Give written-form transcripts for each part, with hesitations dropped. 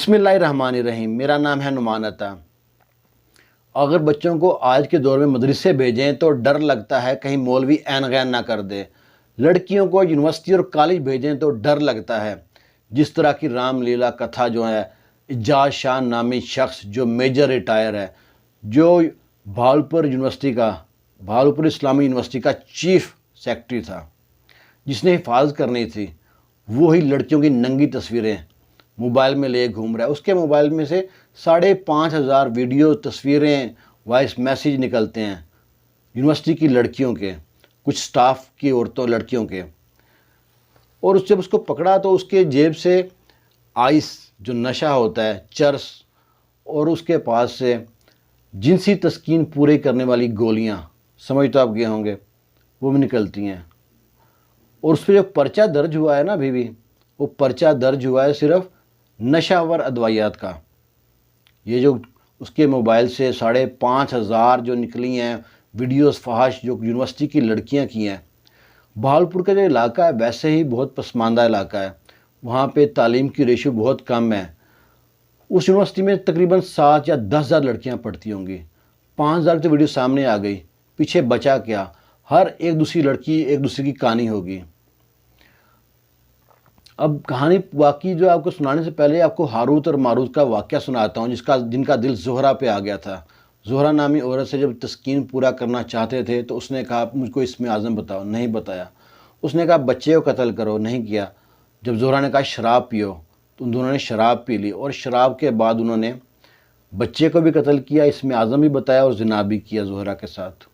बिस्मिल्लाहिर्रहमानिर्रहीम। मेरा नाम है नुमान अता। अगर बच्चों को आज के दौर में मदरसे भेजें तो डर लगता है कहीं मौलवी ऐन गैन ना कर दे। लड़कियों को यूनिवर्सिटी और कॉलेज भेजें तो डर लगता है। जिस तरह की रामलीला कथा जो है, इजाज शाह नामी शख्स जो मेजर रिटायर है, जो भावलपुर इस्लामी यूनिवर्सिटी का चीफ सेक्रेटरी था, जिसने हिफाजत करनी थी, वही लड़कियों की नंगी तस्वीरें मोबाइल में ले घूम रहा है। उसके मोबाइल में से 5,500 वीडियो, तस्वीरें, वॉइस मैसेज निकलते हैं यूनिवर्सिटी की लड़कियों के, कुछ स्टाफ की औरतों लड़कियों के। और जब उसको पकड़ा तो उसके जेब से आइस जो नशा होता है, चरस, और उसके पास से जिनसी तस्कीन पूरे करने वाली गोलियां, समझ तो आप गए होंगे, वो भी निकलती हैं। और उस पर जो पर्चा दर्ज हुआ है ना, अभी भी वो पर्चा दर्ज हुआ है सिर्फ नशावर अदवायात का। ये जो उसके मोबाइल से 5,500 जो निकली हैं वीडियोस फहाश जो यूनिवर्सिटी की लड़कियां की हैं। भावलपुर का जो इलाका है वैसे ही बहुत पसमानदा इलाका है, वहाँ पे तालीम की रेशो बहुत कम है। उस यूनिवर्सिटी में तकरीबन 7 या 10,000 लड़कियां पढ़ती होंगी। 5,000 की तो वीडियो सामने आ गई, पीछे बचा क्या? हर एक दूसरी लड़की एक दूसरे की कहानी होगी। अब कहानी वाकई जो आपको सुनाने से पहले आपको हारूत और मारूत का वाक़या सुनाता हूँ, जिनका दिल ज़ोहरा पे आ गया था। ज़ोहरा नामी औरत से जब तस्कीन पूरा करना चाहते थे तो उसने कहा मुझको इसमें आज़म बताओ, नहीं बताया। उसने कहा बच्चे को कत्ल करो, नहीं किया। जब ज़ोहरा ने कहा शराब पियो तो उन दोनों ने शराब पी ली, और शराब के बाद उन्होंने बच्चे को भी कत्ल किया, इसमें आज़म भी बताया और ज़िना भी किया ज़ोहरा के साथ।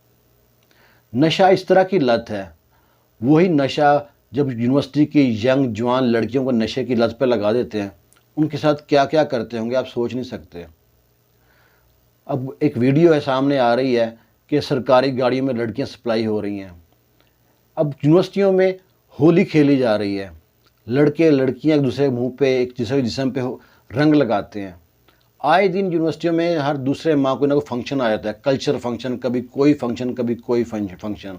नशा इस तरह की लत है, वही नशा जब यूनिवर्सिटी की यंग जवान लड़कियों को नशे की लत पे लगा देते हैं, उनके साथ क्या क्या करते होंगे आप सोच नहीं सकते। अब एक वीडियो है सामने आ रही है कि सरकारी गाड़ियों में लड़कियां सप्लाई हो रही हैं। अब यूनिवर्सिटियों में होली खेली जा रही है, लड़के लड़कियां एक दूसरे के मुँह पे, एक दूसरे के जिस्म पे रंग लगाते हैं। आए दिन यूनिवर्सिटियों में हर दूसरे माह कोई ना कोई फंक्शन आ जाता है, कल्चर फंक्शन, कभी कोई फंक्शन, कभी कोई फंक्शन।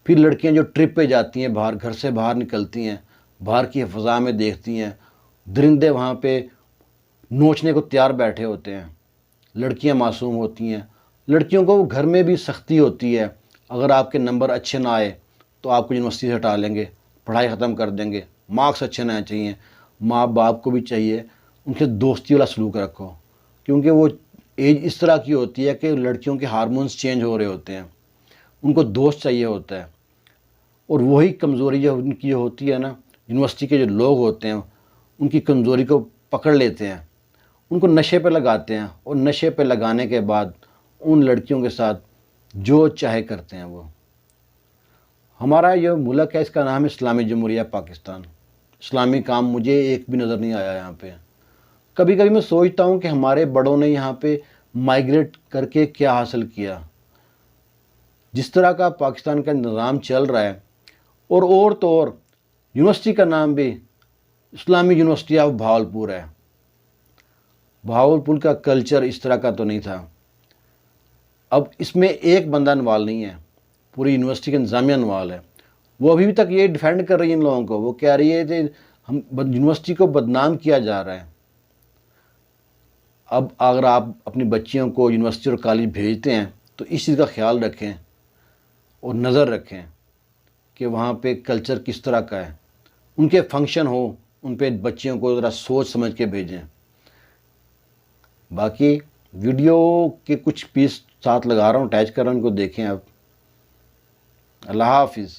फिर लड़कियां जो ट्रिप पे जाती हैं, बाहर घर से बाहर निकलती हैं, बाहर की फ़ज़ा में देखती हैं, दरिंदे वहाँ पे नोचने को तैयार बैठे होते हैं। लड़कियां मासूम होती हैं। लड़कियों को घर में भी सख्ती होती है, अगर आपके नंबर अच्छे ना आए तो आपको यूनिवर्सिटी से हटा लेंगे, पढ़ाई ख़त्म कर देंगे। मार्क्स अच्छे ना चाहिए, माँ बाप को भी चाहिए उनके दोस्ती वाला सलूक रखो, क्योंकि वो एज इस तरह की होती है कि लड़कियों के हार्मोन्स चेंज हो रहे होते हैं, उनको दोस्त चाहिए होता है। और वही कमज़ोरी जो उनकी होती है ना, यूनिवर्सिटी के जो लोग होते हैं उनकी कमज़ोरी को पकड़ लेते हैं, उनको नशे पे लगाते हैं, और नशे पे लगाने के बाद उन लड़कियों के साथ जो चाहे करते हैं वो। हमारा ये मुल्क है, इसका नाम है इस्लामी जमहूरिया पाकिस्तान। इस्लामी काम मुझे एक भी नज़र नहीं आया यहाँ पे। कभी कभी मैं सोचता हूँ कि हमारे बड़ों ने यहाँ पे माइग्रेट करके क्या हासिल किया। जिस तरह का पाकिस्तान का निज़ाम चल रहा है, और तो और यूनिवर्सिटी का नाम भी इस्लामी यूनिवर्सिटी ऑफ भावलपुर है। भावलपुर का कल्चर इस तरह का तो नहीं था। अब इसमें एक बंदा इन्वॉल्व नहीं है, पूरी यूनिवर्सिटी का इंतज़ामिया इन्वॉल्व है। वो अभी तक ये डिफेंड कर रही है इन लोगों को। वो कह रही है कि हम यूनिवर्सिटी को बदनाम किया जा रहा है। अब अगर आप अपनी बच्चियों को यूनिवर्सिटी और कॉलेज भेजते हैं तो इस चीज़ का ख्याल रखें और नज़र रखें कि वहाँ पे कल्चर किस तरह का है। उनके फंक्शन हो, उन पे बच्चियों को ज़रा सोच समझ के भेजें। बाकी वीडियो के कुछ पीस साथ लगा रहा हूँ, अटैच कर रहा हूँ, उनको देखें आप। अल्लाह हाफिज़।